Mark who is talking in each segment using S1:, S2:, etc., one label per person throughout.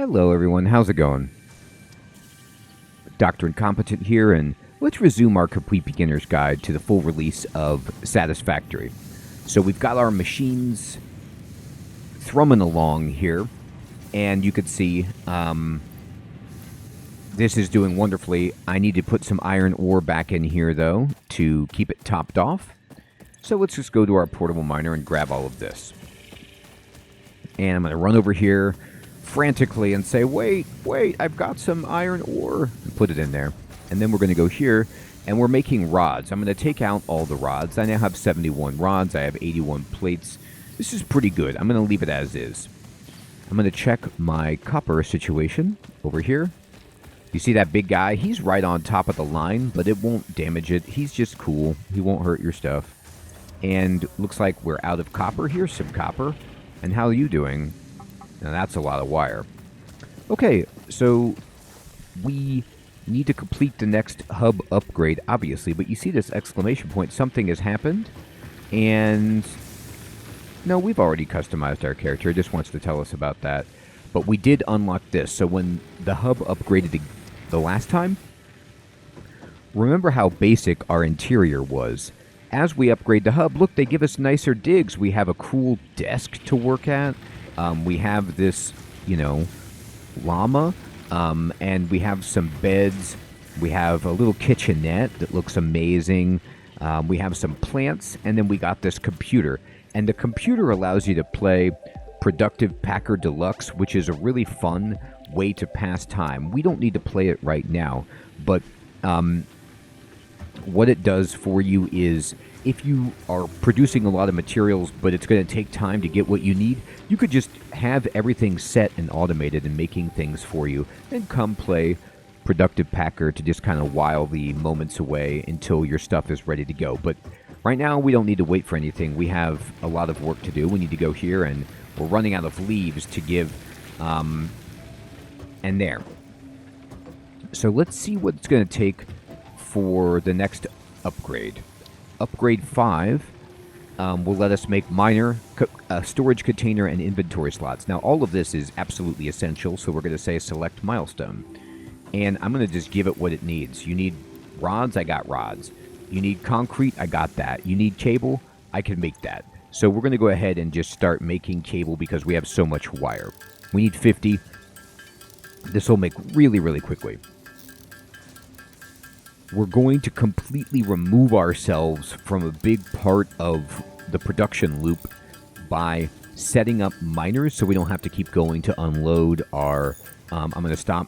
S1: Hello everyone, how's it going? Dr. Incompetent here, and let's resume our complete beginner's guide to the full release of Satisfactory. So we've got our machines thrumming along here, and you can see this is doing wonderfully. I need to put some iron ore back in here though to keep it topped off. So let's just go to our portable miner and grab all of this. And I'm going to run over here frantically and say, wait, I've got some iron ore, and put it in there. And then we're going to go here, and we're making rods. I'm going to take out all the rods. I now have 71 rods. I have 81 plates. This is pretty good. I'm going to leave it as is. I'm going to check my copper situation over here. You see that big guy? He's right on top of the line, but it won't damage it. He's just cool. He won't hurt your stuff. And looks like we're out of copper. Here's some copper. And how are you doing? Now that's a lot of wire. Okay, so we need to complete the next hub upgrade, obviously, but you see this exclamation point, something has happened, and no, we've already customized our character. It just wants to tell us about that. But we did unlock this, so when the hub upgraded the last time, remember how basic our interior was. As we upgrade the hub, look, they give us nicer digs. We have a cool desk to work at. We have this, llama, and we have some beds. We have a little kitchenette that looks amazing. We have some plants, and then we got this computer. And the computer allows you to play Productive Packer Deluxe, which is a really fun way to pass time. We don't need to play it right now, but what it does for you is if you are producing a lot of materials, but it's going to take time to get what you need, you could just have everything set and automated and making things for you, and come play Productive Packer to just kind of while the moments away until your stuff is ready to go. But right now, we don't need to wait for anything. We have a lot of work to do. We need to go here, and we're running out of leaves to give, and there. So let's see what it's going to take for the next upgrade. Upgrade 5 will let us make miner, storage container, and inventory slots. Now, all of this is absolutely essential, so we're going to say select milestone. And I'm going to just give it what it needs. You need rods? I got rods. You need concrete? I got that. You need cable? I can make that. So we're going to go ahead and just start making cable because we have so much wire. We need 50. This will make really, really quickly. We're going to completely remove ourselves from a big part of the production loop by setting up miners so we don't have to keep going to unload our... I'm going to stop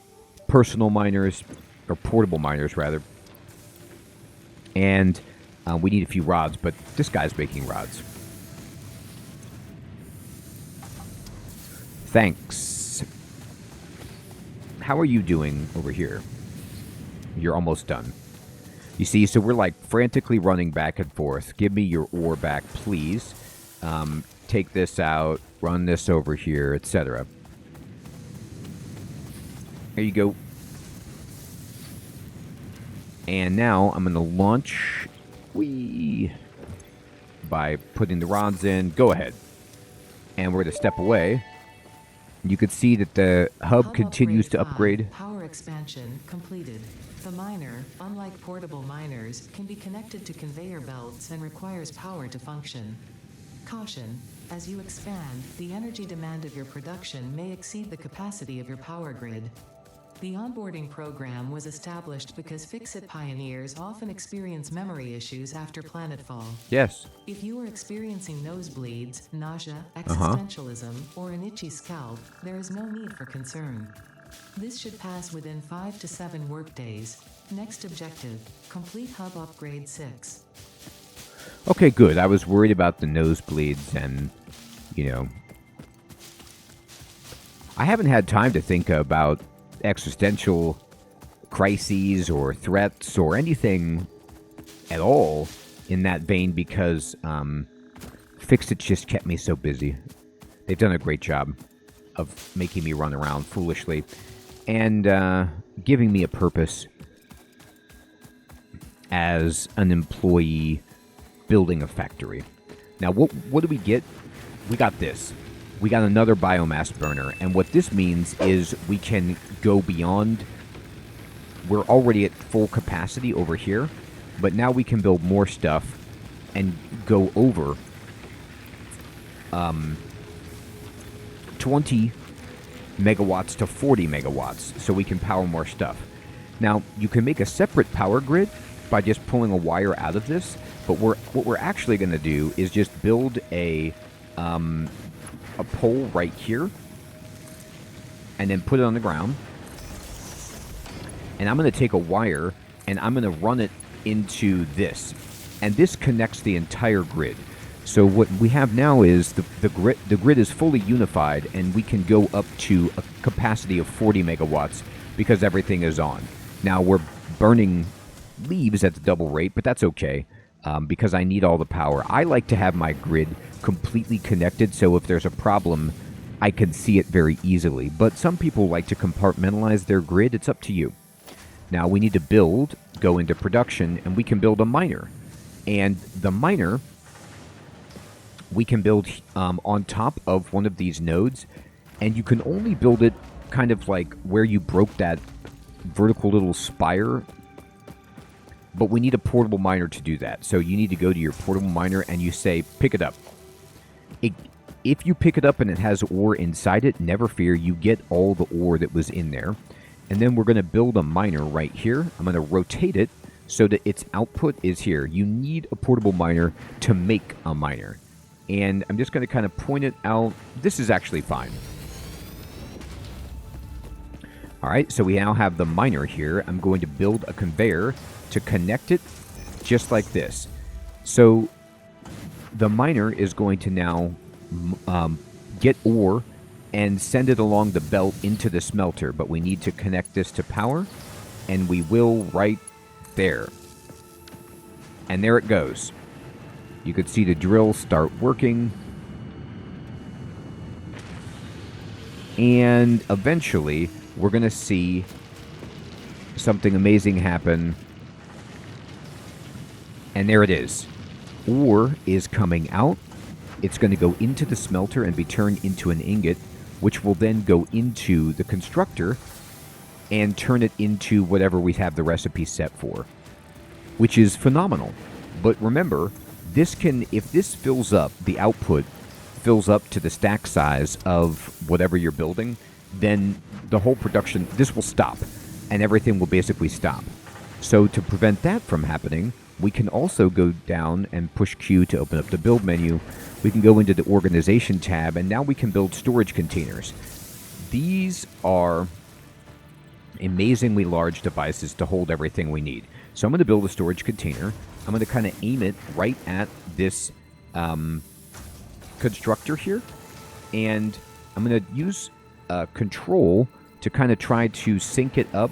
S1: personal miners, or portable miners, rather. And we need a few rods, but this guy's making rods. Thanks. How are you doing over here? You're almost done. You see, so we're like frantically running back and forth. Give me your ore back, please. Take this out, run this over here, etc. There you go. And now I'm going to launch by putting the rods in. Go ahead. And we're going to step away. You can see that the hub continues to upgrade.
S2: Power expansion completed. The miner, unlike portable miners, can be connected to conveyor belts and requires power to function. Caution: as you expand, the energy demand of your production may exceed the capacity of your power grid. The onboarding program was established because fix-it pioneers often experience memory issues after planetfall.
S1: Yes.
S2: If you are experiencing nosebleeds, nausea, existentialism, or an itchy scalp, there is no need for concern. This should pass within 5 to 7 workdays. Next objective: complete hub upgrade 6.
S1: Okay, good. I was worried about the nosebleeds and, I haven't had time to think about existential crises or threats or anything at all in that vein because Fix-It just kept me so busy. They've done a great job of making me run around foolishly and giving me a purpose as an employee building a factory. Now, what do we get? We got this. we got another biomass burner. And what this means is we can go beyond. We're already at full capacity over here, but now we can build more stuff and go over 20 megawatts to 40 megawatts, so we can power more stuff. Now, you can make a separate power grid by just pulling a wire out of this, but what we're actually going to do is just build a pole right here, and then put it on the ground. And I'm going to take a wire, and I'm going to run it into this. And this connects the entire grid. So what we have now is the grid is fully unified, and we can go up to a capacity of 40 megawatts because everything is on. Now, we're burning leaves at the double rate, but that's okay because I need all the power. I like to have my grid completely connected, so if there's a problem, I can see it very easily. But some people like to compartmentalize their grid. It's up to you. Now, we need to go into production, and we can build a miner. And the miner, we can build on top of one of these nodes, and you can only build it kind of like where you broke that vertical little spire, but we need a portable miner to do that. So you need to go to your portable miner and you say, pick it up. If you pick it up and it has ore inside it, never fear, you get all the ore that was in there. And then we're going to build a miner right here. I'm going to rotate it so that its output is here. You need a portable miner to make a miner. And I'm just going to kind of point it out. This is actually fine. All right, so we now have the miner here. I'm going to build a conveyor to connect it just like this. So the miner is going to now get ore and send it along the belt into the smelter. But we need to connect this to power, and we will right there. And there it goes. You could see the drill start working. And eventually, we're going to see something amazing happen. And there it is. Ore is coming out. It's going to go into the smelter and be turned into an ingot, which will then go into the constructor and turn it into whatever we have the recipe set for, which is phenomenal. But remember, if this fills up, the output fills up to the stack size of whatever you're building, then the whole production, this will stop, and everything will basically stop. So to prevent that from happening, we can also go down and push Q to open up the build menu. We can go into the organization tab, and now we can build storage containers. These are amazingly large devices to hold everything we need. So I'm going to build a storage container. I'm going to kind of aim it right at this constructor here, and I'm going to use control to kind of try to sync it up.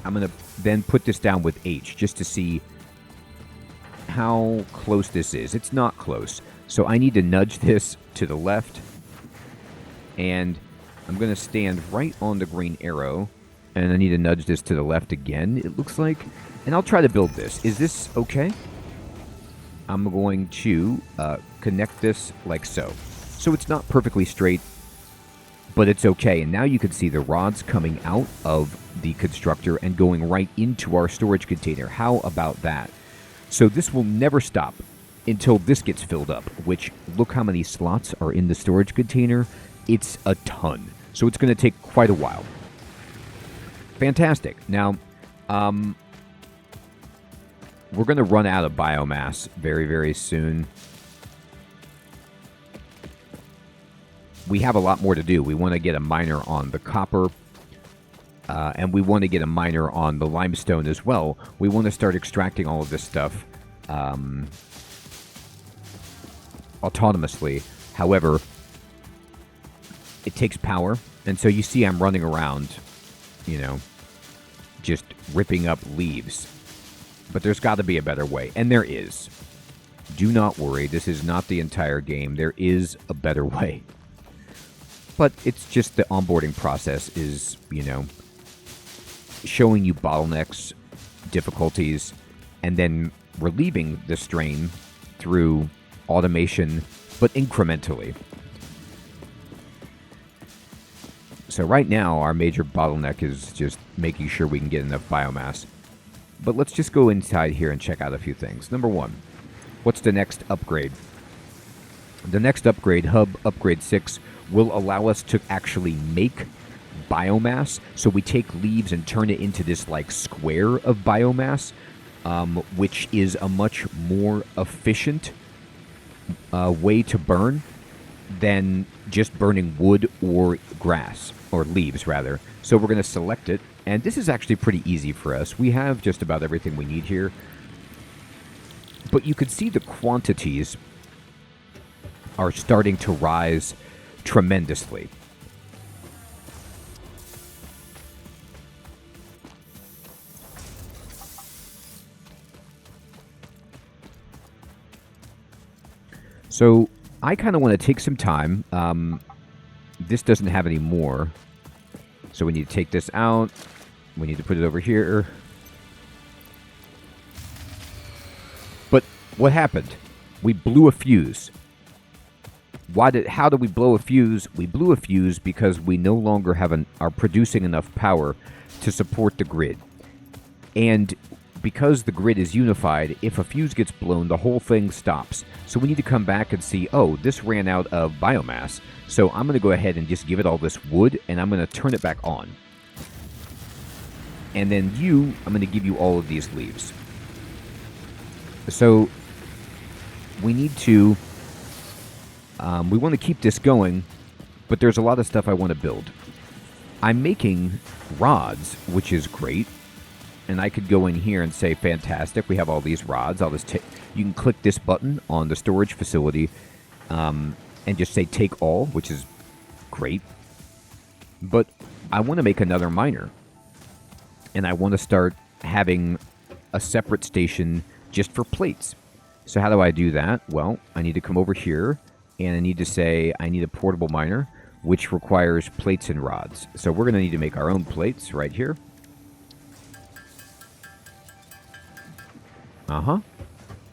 S1: I'm going to then put this down with H just to see how close this is. It's not close, so I need to nudge this to the left, and I'm going to stand right on the green arrow, and I need to nudge this to the left again, it looks like. And I'll try to build this. Is this okay? I'm going to connect this like so. So it's not perfectly straight, but it's okay. And now you can see the rods coming out of the constructor and going right into our storage container. How about that? So this will never stop until this gets filled up, which, look how many slots are in the storage container. It's a ton. So it's going to take quite a while. Fantastic. Now, we're going to run out of biomass very, very soon. We have a lot more to do. We want to get a miner on the copper, and we want to get a miner on the limestone as well. We want to start extracting all of this stuff autonomously. However, it takes power, and so you see I'm running around, just ripping up leaves. But there's got to be a better way, and there is. Do not worry, this is not the entire game. There is a better way. But it's just the onboarding process is, showing you bottlenecks, difficulties, and then relieving the strain through automation, but incrementally. So right now, our major bottleneck is just making sure we can get enough biomass. But let's just go inside here and check out a few things. Number one, what's the next upgrade? The next upgrade, Hub Upgrade 6, will allow us to actually make biomass. So we take leaves and turn it into this like square of biomass, which is a much more efficient way to burn than just burning wood or grass, or leaves rather. So we're going to select it, and this is actually pretty easy for us. We have just about everything we need here, but you can see the quantities are starting to rise tremendously. So I kind of want to take some time. This doesn't have any more, so we need to take this out. We need to put it over here. But what happened? We blew a fuse. How did we blow a fuse? We blew a fuse because we no longer are producing enough power to support the grid. And because the grid is unified, if a fuse gets blown, the whole thing stops. So we need to come back and see, oh, this ran out of biomass. So I'm going to go ahead and just give it all this wood, and I'm going to turn it back on. And then I'm going to give you all of these leaves. So we need to, we want to keep this going, but there's a lot of stuff I want to build. I'm making rods, which is great. And I could go in here and say, fantastic, we have all these rods. You can click this button on the storage facility and just say take all, which is great. But I want to make another miner. And I want to start having a separate station just for plates. So how do I do that? Well, I need to come over here and I need to say I need a portable miner, which requires plates and rods. So we're going to need to make our own plates right here.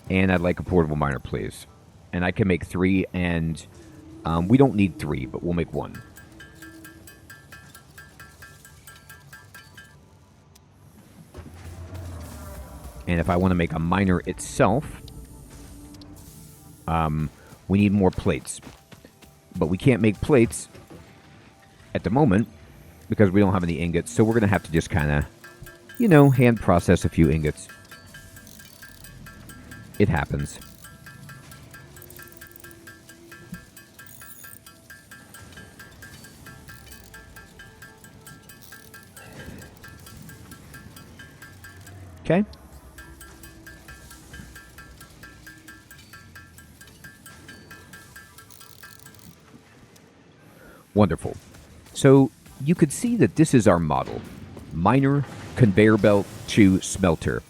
S1: And I'd like a portable miner, please. And I can make 3, and we don't need 3, but we'll make 1. And if I want to make a miner itself, we need more plates. But we can't make plates at the moment because we don't have any ingots, so we're going to have to just kind of, hand process a few ingots. It happens. Okay. Wonderful. So you could see that this is our model. Miner, conveyor belt to smelter.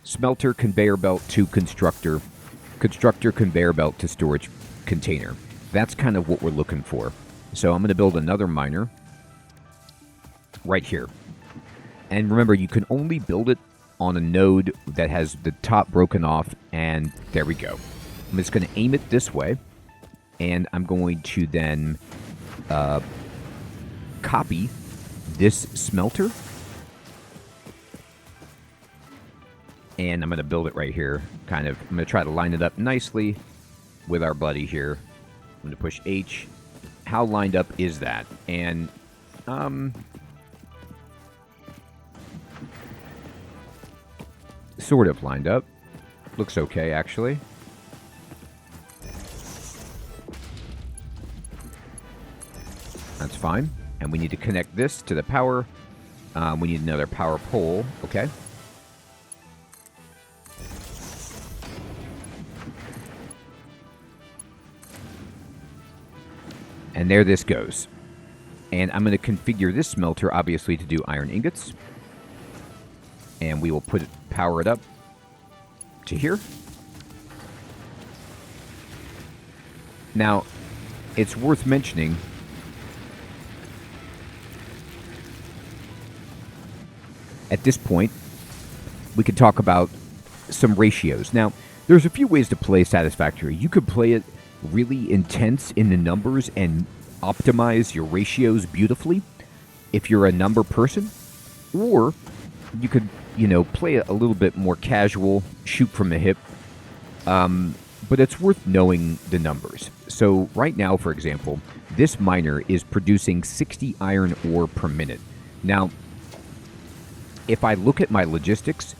S1: Smelter, conveyor belt to constructor. Constructor, conveyor belt to storage container. That's kind of what we're looking for. So I'm going to build another miner right here. And remember, you can only build it on a node that has the top broken off, and there we go. I'm just going to aim it this way, and I'm going to then copy this smelter. And I'm going to build it right here. I'm going to try to line it up nicely with our buddy here. I'm going to push H. How lined up is that? And, sort of lined up. Looks okay, actually. That's fine. And we need to connect this to the power. We need another power pole. Okay. And there this goes. And I'm going to configure this smelter, obviously, to do iron ingots. And we will power it up to here. Now, it's worth mentioning at this point, we could talk about some ratios. Now, there's a few ways to play Satisfactory. You could play it really intense in the numbers and optimize your ratios beautifully. if you're a number person, or you could, play it a little bit more casual, shoot from the hip. But it's worth knowing the numbers. So right now, for example, this miner is producing 60 iron ore per minute. Now, if I look at my logistics,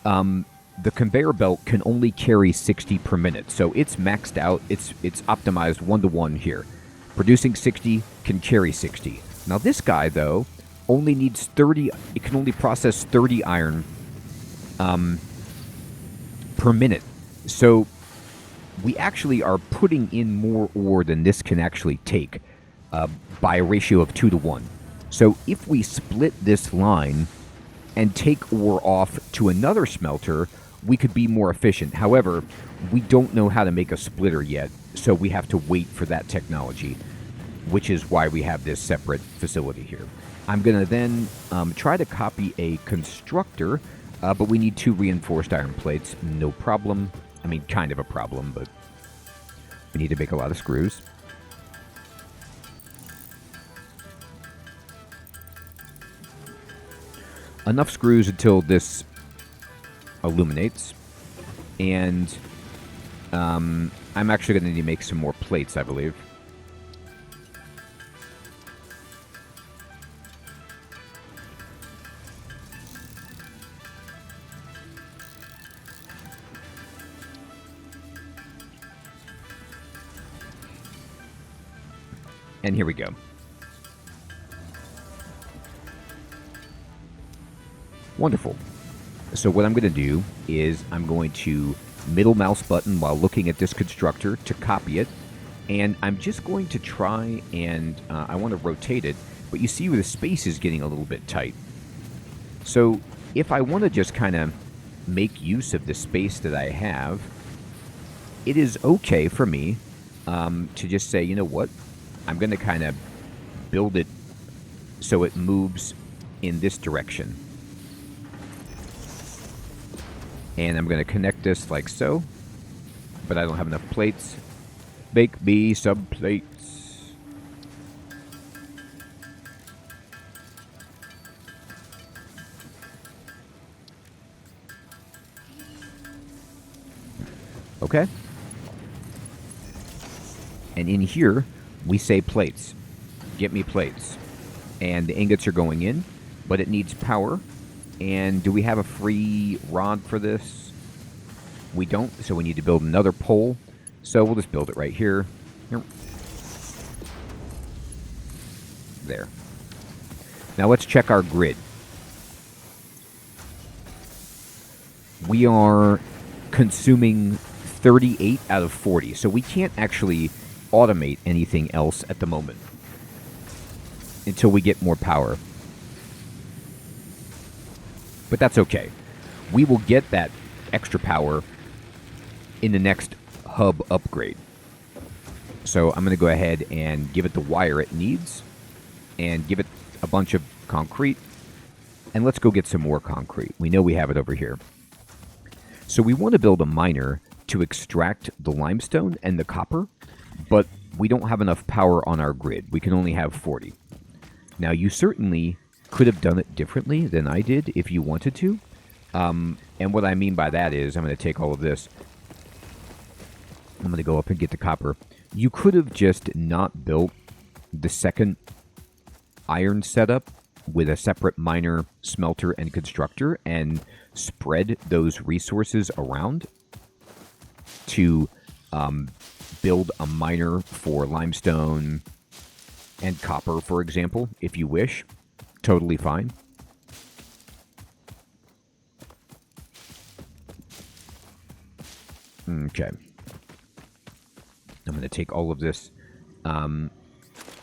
S1: the conveyor belt can only carry 60 per minute. So it's maxed out. It's optimized 1-to-1 here. Producing 60 can carry 60. Now this guy, though, only needs 30. It can only process 30 iron per minute. So we actually are putting in more ore than this can actually take by a ratio of 2-to-1. So if we split this line and take ore off to another smelter, we could be more efficient. However, we don't know how to make a splitter yet, so we have to wait for that technology, which is why we have this separate facility here. I'm going to then try to copy a constructor, but we need 2 reinforced iron plates. No problem. I mean, kind of a problem, but we need to make a lot of screws. Enough screws until this illuminates. And I'm actually going to need to make some more plates, I believe. And here we go. Wonderful. So what I'm going to do is I'm going to middle mouse button while looking at this constructor to copy it. And I'm just going to try and I want to rotate it. But you see where the space is getting a little bit tight. So if I want to just kind of make use of the space that I have, it is okay for me to just say, you know what? I'm going to kind of build it so it moves in this direction. And I'm going to connect this like so. But I don't have enough plates. Make me some plates. Okay. And in here, we say plates. Get me plates. And the ingots are going in, but it needs power. And do we have a free rod for this? We don't, so we need to build another pole. So we'll just build it right here. There. Now let's check our grid. We are consuming 38 out of 40, so we can't actually automate anything else at the moment until we get more power. But that's okay. We will get that extra power in the next hub upgrade. So I'm going to go ahead and give it the wire it needs and give it a bunch of concrete. And let's go get some more concrete. We know we have it over here. So we want to build a miner to extract the limestone and the copper, but we don't have enough power on our grid. We can only have 40. Now, you certainly could have done it differently than I did if you wanted to. And what I mean by that is I'm going to take all of this. I'm going to go up and get the copper. You could have just not built the second iron setup with a separate miner, smelter, and constructor and spread those resources around to build a miner for limestone and copper, for example, if you wish. Totally fine. Okay. I'm going to take all of this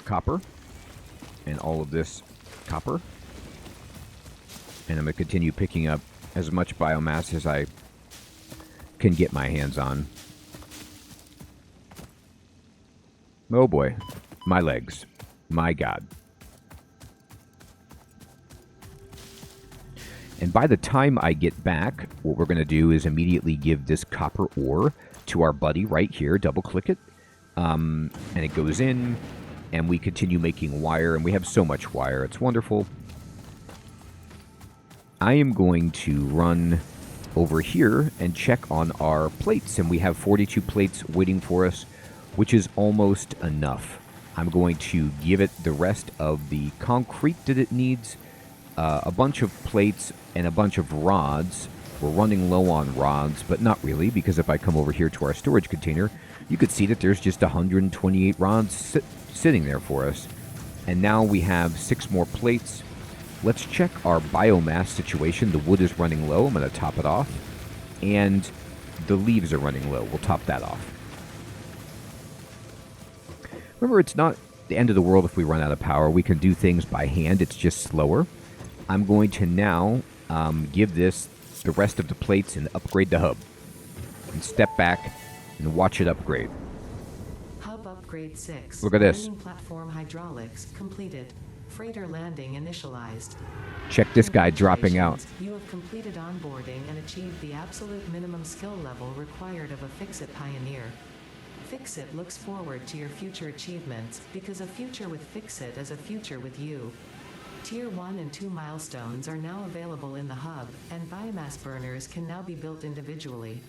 S1: copper and all of this copper, and I'm going to continue picking up as much biomass as I can get my hands on. Oh boy, my legs. My God. And by the time I get back, what we're going to do is immediately give this copper ore to our buddy right here. Double click it. And it goes in. and we continue making wire, and we have so much wire. It's wonderful. I am going to run over here and check on our plates, and we have 42 plates waiting for us, which is almost enough. I'm going to give it the rest of the concrete that it needs, a bunch of plates and a bunch of rods. We're running low on rods, but not really, because if I come over here to our storage container, you could see that there's just 128 rods sitting there for us. And now we have 6 more plates. Let's check our biomass situation. The wood is running low. I'm going to top it off. And the leaves are running low. We'll top that off. Remember, it's not the end of the world if we run out of power. We can do things by hand. It's just slower. I'm going to now give this the rest of the plates and upgrade the hub. And step back and watch it upgrade.
S2: Hub upgrade 6.
S1: Look at this.
S2: Landing platform hydraulics completed. Freighter landing initialized.
S1: Check this guy dropping out.
S2: You have completed onboarding and achieved the absolute minimum skill level required of a Fix-It pioneer. Fix-It looks forward to your future achievements, because a future with Fix-It is a future with you. Tier 1 and 2 milestones are now available in the hub, and biomass burners can now be built individually.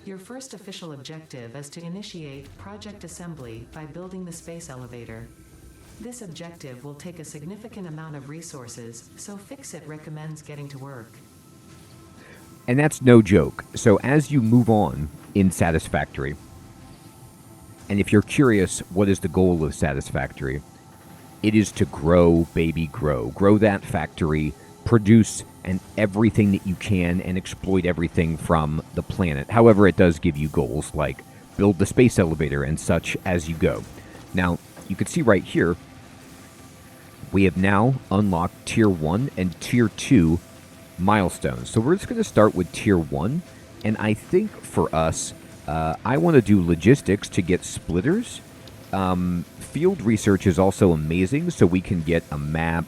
S2: Your first official objective is to initiate project assembly by building the space elevator. This objective will take a significant amount of resources, so Fix-It recommends getting to work.
S1: And that's no joke. So as you move on in Satisfactory, and if you're curious, what is the goal of Satisfactory? It is to grow, baby, grow. Grow that factory, produce and everything that you can, and exploit everything from the planet. However, it does give you goals like build the space elevator and such as you go. Now, you can see right here, we have now unlocked Tier 1 and Tier 2 milestones. So we're just going to start with Tier 1. And I think for us, I want to do logistics to get splitters. Field research is also amazing, so we can get a map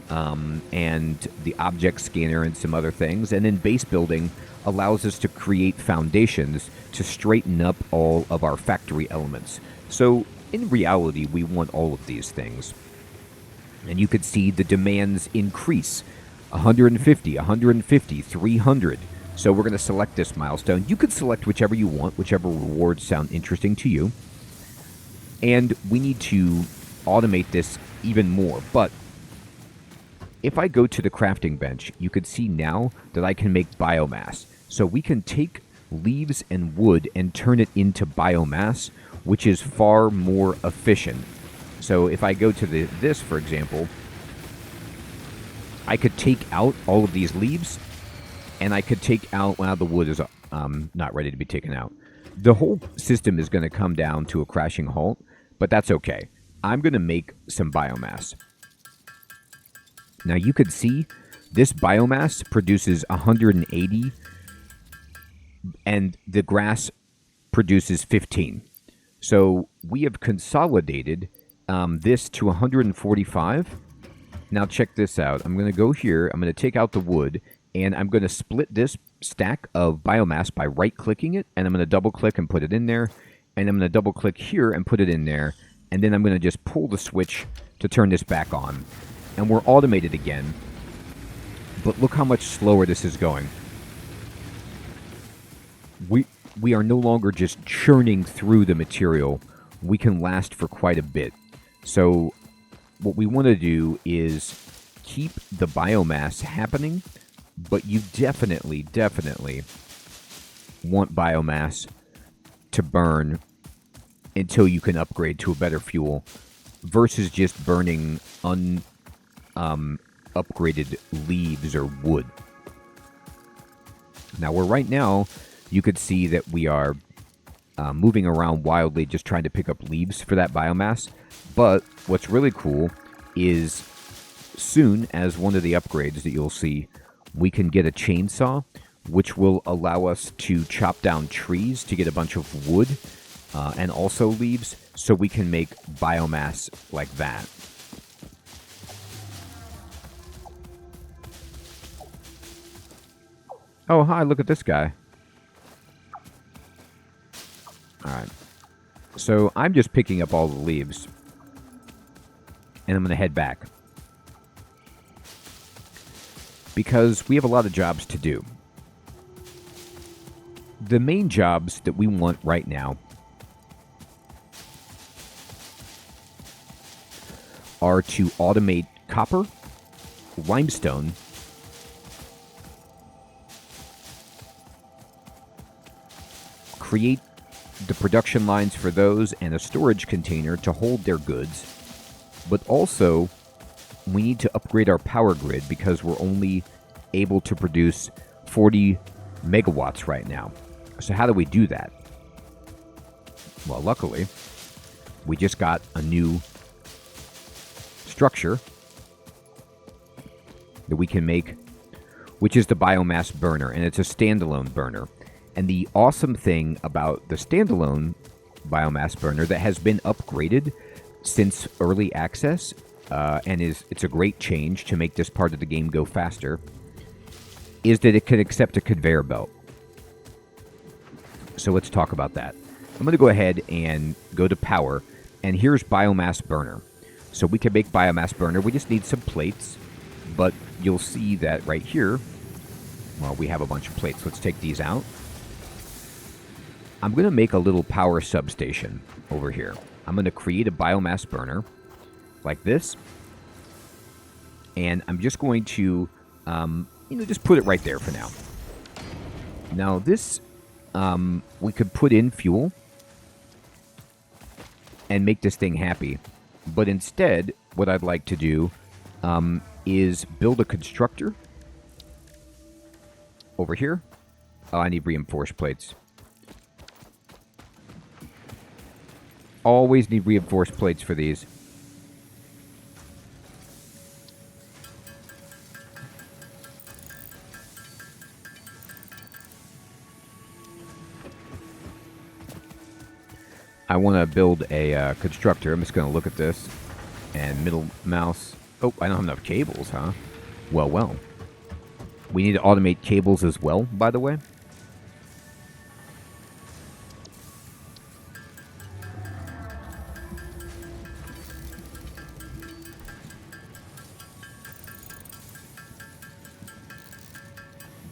S1: and the object scanner and some other things. And then base building allows us to create foundations to straighten up all of our factory elements. So in reality, we want all of these things. And you could see the demands increase. 150, 150, 300. So we're going to select this milestone. You could select whichever you want, whichever rewards sound interesting to you. And we need to automate this even more. But if I go to the crafting bench, you could see now that I can make biomass. So we can take leaves and wood and turn it into biomass, which is far more efficient. So if I go to this, for example, I could take out all of these leaves, and I could take out, well, the wood is not ready to be taken out. The whole system is going to come down to a crashing halt, but that's okay. I'm going to make some biomass. Now you could see this biomass produces 180, and the grass produces 15. So we have consolidated this to 145. Now check this out. I'm going to go here. I'm going to take out the wood, and I'm going to split this stack of biomass by right-clicking it, and I'm going to double-click and put it in there, and I'm going to double-click here and put it in there, and then I'm going to just pull the switch to turn this back on. And we're automated again, but look how much slower this is going. We are no longer just churning through the material. We can last for quite a bit. So what we want to do is keep the biomass happening, but you definitely want biomass to burn until you can upgrade to a better fuel versus just burning upgraded leaves or wood. Now, right now, you could see that we are moving around wildly just trying to pick up leaves for that biomass. But what's really cool is soon as one of the upgrades that you'll see, we can get a chainsaw, which will allow us to chop down trees to get a bunch of wood and also leaves, so we can make biomass like that. Oh, hi, look at this guy. Alright. So I'm just picking up all the leaves. and I'm going to head back. Because we have a lot of jobs to do. The main jobs that we want right now are to automate copper, limestone, create the production lines for those and a storage container to hold their goods, but also we need to upgrade our power grid because we're only able to produce 40 megawatts right now. So how do we do that? Well, luckily, we just got a new structure that we can make, which is the biomass burner, and it's a standalone burner. And the awesome thing about the standalone biomass burner that has been upgraded since early access, and it's a great change to make this part of the game go faster, is that it can accept a conveyor belt. So let's talk about that. I'm going to go ahead and go to power, and here's biomass burner. So we can make biomass burner. We just need some plates, but you'll see that right here, well, we have a bunch of plates. Let's take these out. I'm going to make a little power substation over here. I'm going to create a biomass burner like this. And I'm just going to, just put it right there for now. Now this, we could put in fuel and make this thing happy. But instead, what I'd like to do is build a constructor over here. Oh, I need reinforced plates. Always need reinforced plates for these. I want to build a constructor. I'm just going to look at this. And middle mouse. Oh, I don't have enough cables, huh? Well, well. We need to automate cables as well, by the way.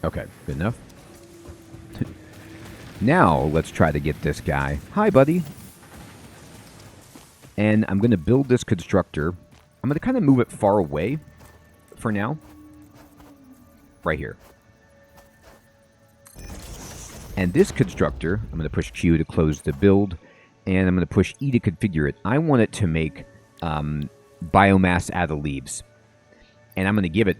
S1: Okay, good enough. Now, let's try to get this guy. Hi, buddy. And I'm going to build this constructor. I'm going to kind of move it far away for now. Right here. And this constructor, I'm going to push Q to close the build. And I'm going to push E to configure it. I want it to make biomass out of leaves. And I'm going to give it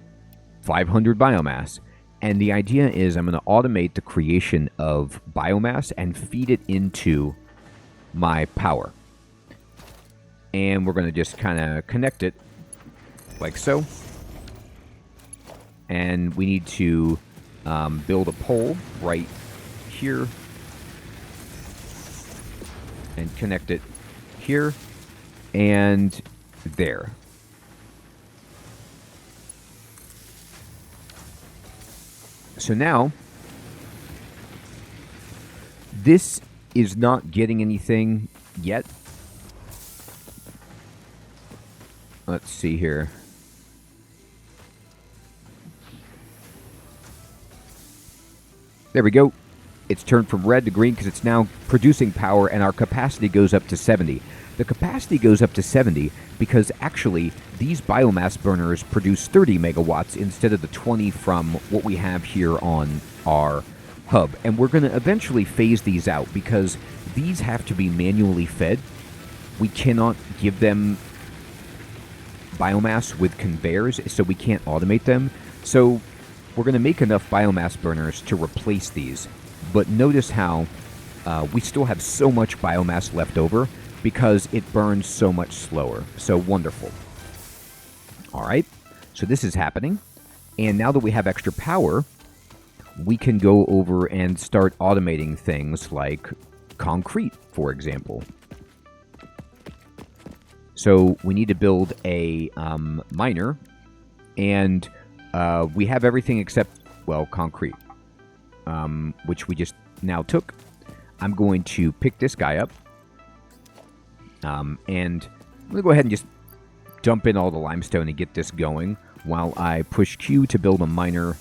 S1: 500 biomass. And the idea is I'm going to automate the creation of biomass and feed it into my power. And we're going to just kind of connect it like so. And we need to build a pole right here. And connect it here and there. So now, this is not getting anything yet. Let's see here. There we go. It's turned from red to green because it's now producing power, and our capacity goes up to 70. The capacity goes up to 70 because actually these biomass burners produce 30 megawatts instead of the 20 from what we have here on our hub. And we're going to eventually phase these out because these have to be manually fed. We cannot give them biomass with conveyors, so we can't automate them. So we're going to make enough biomass burners to replace these. But notice how we still have so much biomass left over because it burns so much slower. So wonderful. All right, so this is happening. And now that we have extra power, we can go over and start automating things like concrete, for example. So we need to build a miner, and we have everything except, well, concrete, which we just now took. I'm going to pick this guy up, and I'm going to go ahead and just dump in all the limestone and get this going while I push Q to build a miner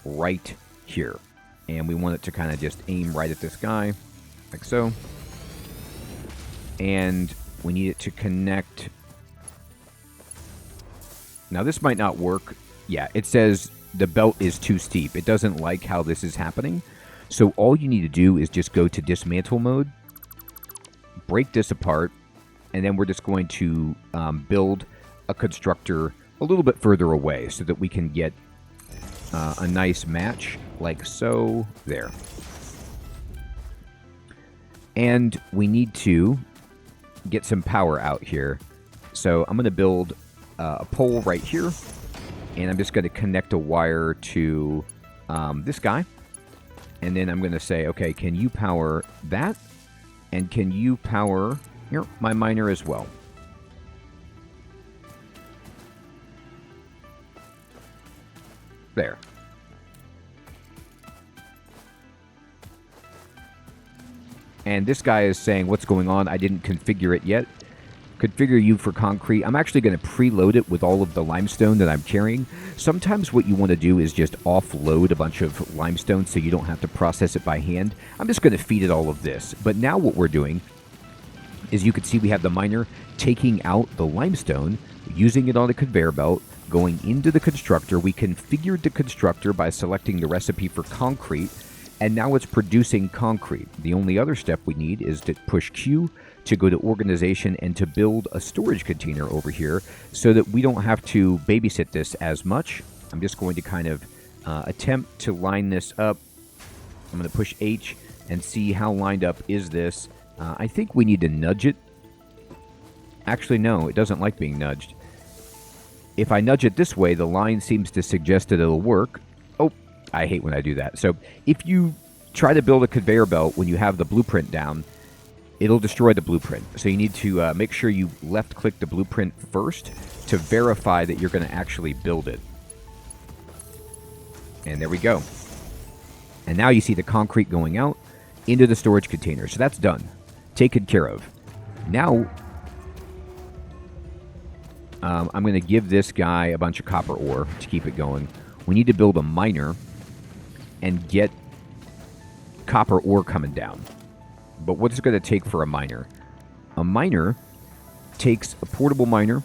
S1: right here. And we want it to kind of just aim right at this guy, like so. And we need it to connect. Now this might not work. Yeah, it says the belt is too steep. It doesn't like how this is happening. So all you need to do is just go to dismantle mode, break this apart, and then we're just going to build a constructor a little bit further away so that we can get a nice match, like so, there. And we need to get some power out here. So I'm going to build a pole right here, and I'm just going to connect a wire to this guy. And then I'm going to say, okay, can you power that? And can you power here, my miner as well? There. And this guy is saying, what's going on? I didn't configure it yet. Configure you for concrete. I'm actually going to preload it with all of the limestone that I'm carrying. Sometimes what you want to do is just offload a bunch of limestone so you don't have to process it by hand. I'm just going to feed it all of this. But now what we're doing is, you can see we have the miner taking out the limestone, using it on a conveyor belt, going into the constructor. We configured the constructor by selecting the recipe for concrete, and now it's producing concrete. The only other step we need is to push Q to go to organization and to build a storage container over here so that we don't have to babysit this as much. I'm just going to kind of attempt to line this up. I'm going to push H and see how lined up is this. I think we need to nudge it. Actually, no, it doesn't like being nudged. If I nudge it this way, the line seems to suggest that it'll work. Oh, I hate when I do that. So if you try to build a conveyor belt when you have the blueprint down, it'll destroy the blueprint. So you need to make sure you left-click the blueprint first to verify that you're going to actually build it. And there we go. And now you see the concrete going out into the storage container. So that's done. Taken care of. Now, I'm going to give this guy a bunch of copper ore to keep it going. We need to build a miner and get copper ore coming down. But what's it going to take for a miner? A miner takes a portable miner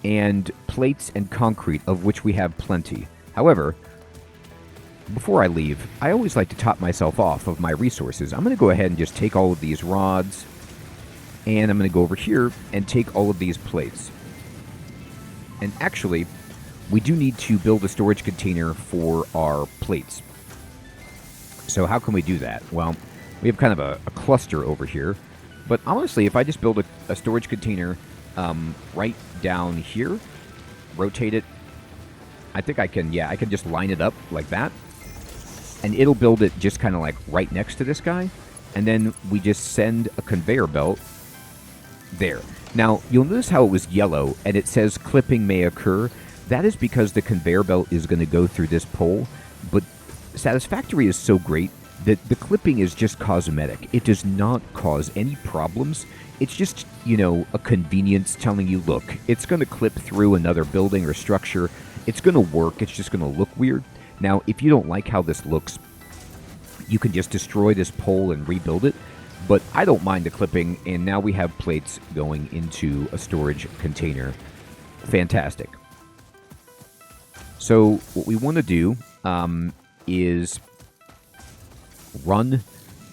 S1: and plates and concrete, of which we have plenty. However, before I leave, I always like to top myself off of my resources. I'm going to go ahead and just take all of these rods, and I'm going to go over here and take all of these plates. And actually, we do need to build a storage container for our plates. So how can we do that? Well, we have kind of a cluster over here. But honestly, if I just build a storage container right down here, rotate it, I think I can, yeah, I can just line it up like that. And it'll build it just kind of like right next to this guy. And then we just send a conveyor belt there. Now, you'll notice how it was yellow and it says clipping may occur. That is because the conveyor belt is going to go through this pole. But Satisfactory is so great that the clipping is just cosmetic. It does not cause any problems. It's just, you know, a convenience telling you, look, it's going to clip through another building or structure. It's going to work. It's just going to look weird. Now, if you don't like how this looks, you can just destroy this pole and rebuild it. But I don't mind the clipping, and now we have plates going into a storage container. Fantastic. So what we want to do is run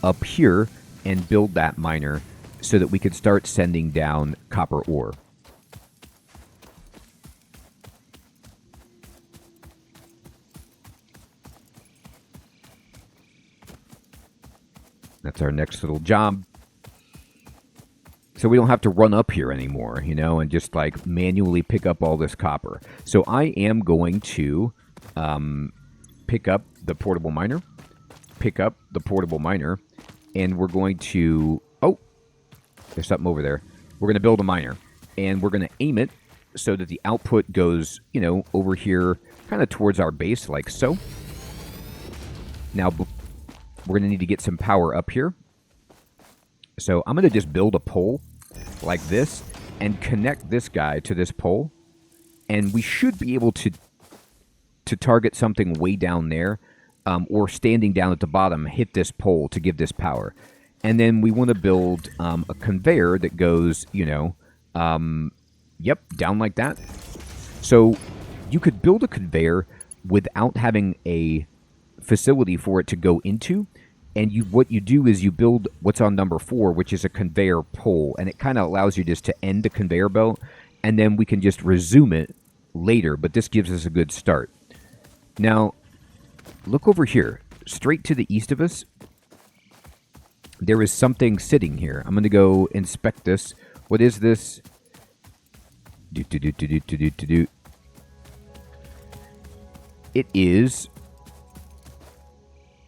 S1: up here and build that miner so that we can start sending down copper ore. That's our next little job. So we don't have to run up here anymore, you know, and just like manually pick up all this copper. So I am going to pick up the portable miner, and we're going to, oh, there's something over there. We're going to build a miner, and we're going to aim it so that the output goes, you know, over here kind of towards our base like so. Now, we're going to need to get some power up here. So I'm going to just build a pole like this and connect this guy to this pole And we should be able to target something way down there, or standing down at the bottom, hit this pole to give this power. And then we want to build a conveyor that goes, yep, down like that. So you could build a conveyor without having a facility for it to go into. And what you do is you build what's on number 4, which is a conveyor pole. And it kind of allows you just to end the conveyor belt. And then we can just resume it later. But this gives us a good start. Now, look over here. Straight to the east of us, there is something sitting here. I'm going to go inspect this. What is this? It is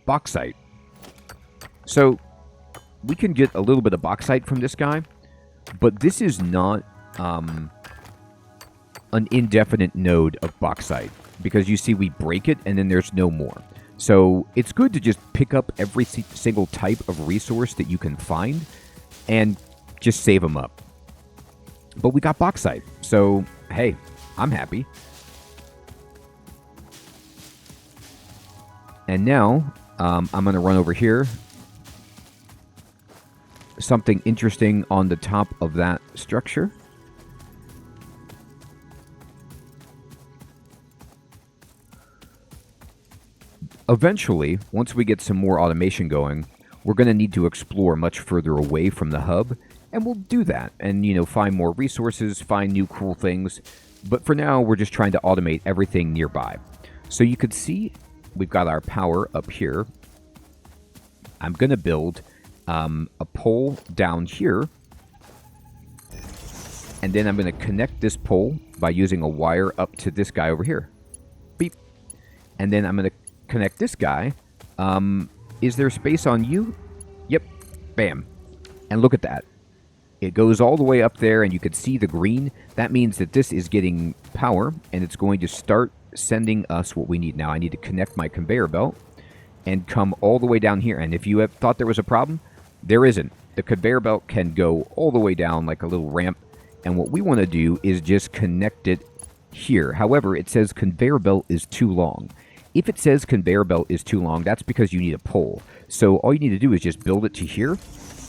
S1: bauxite. So we can get a little bit of bauxite from this guy, but this is not an indefinite node of bauxite, because you see we break it and then there's no more. So it's good to just pick up every single type of resource that you can find and just save them up. But we got bauxite, so hey, I'm happy. And now I'm going to run over here. Something interesting on the top of that structure. Eventually, once we get some more automation going, we're going to need to explore much further away from the hub, and we'll do that and, find more resources, find new cool things. But for now, we're just trying to automate everything nearby. So you could see we've got our power up here. I'm going to build a pole down here, and then I'm going to connect this pole by using a wire up to this guy over here. Beep. And then I'm going to connect this guy. Is there space on you? Yep. Bam. And look at that. It goes all the way up there, and you can see the green. That means that this is getting power, and it's going to start sending us what we need. Now I need to connect my conveyor belt and come all the way down here. And if you have thought there was a problem, there isn't. The conveyor belt can go all the way down like a little ramp, and what we want to do is just connect it here. However, it says conveyor belt is too long. If it says conveyor belt is too long, that's because you need a pole. So all you need to do is just build it to here,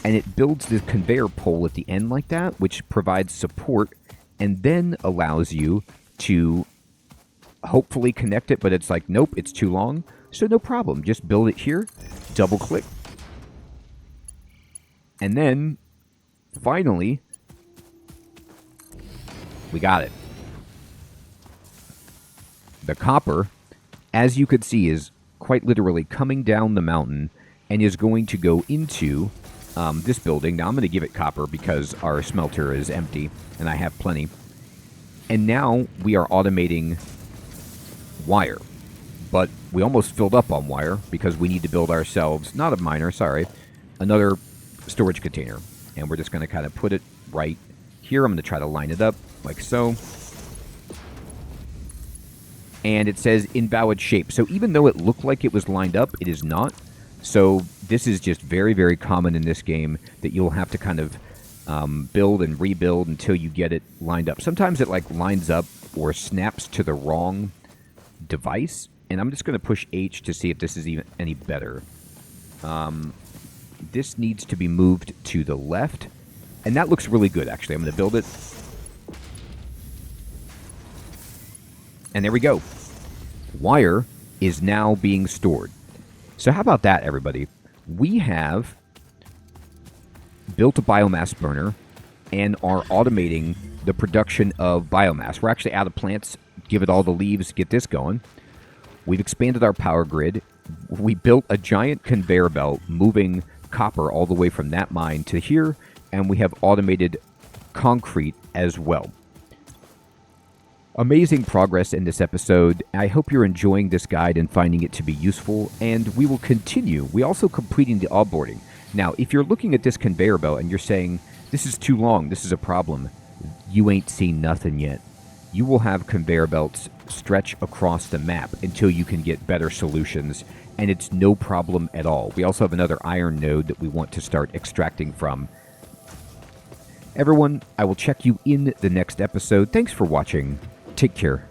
S1: and it builds the conveyor pole at the end like that, which provides support and then allows you to hopefully connect it, but it's like, nope, it's too long. So no problem. Just build it here, double click. And then, finally, we got it. The copper, as you could see, is quite literally coming down the mountain and is going to go into this building. Now, I'm going to give it copper because our smelter is empty and I have plenty. And now we are automating wire. But we almost filled up on wire because we need to build ourselves, not a miner, sorry, another storage container. And we're just going to kind of put it right here. I'm going to try to line it up like so. And it says invalid shape. So even though it looked like it was lined up, it is not. So this is just very, very common in this game that you'll have to kind of build and rebuild until you get it lined up. Sometimes it like lines up or snaps to the wrong device. And I'm just going to push H to see if this is even any better. This needs to be moved to the left. And that looks really good, actually. I'm going to build it. And there we go. Wire is now being stored. So how about that, everybody? We have built a biomass burner and are automating the production of biomass. We're actually out of plants. Give it all the leaves, get this going. We've expanded our power grid. We built a giant conveyor belt moving copper all the way from that mine to here, and we have automated concrete as well. Amazing progress in this episode. I hope you're enjoying this guide and finding it to be useful, and we will continue. We also completing the onboarding. Now, if you're looking at this conveyor belt and you're saying, this is too long, this is a problem, you ain't seen nothing yet. You will have conveyor belts stretch across the map until you can get better solutions, and it's no problem at all. We also have another iron node that we want to start extracting from. Everyone, I will check you in the next episode. Thanks for watching. Take care.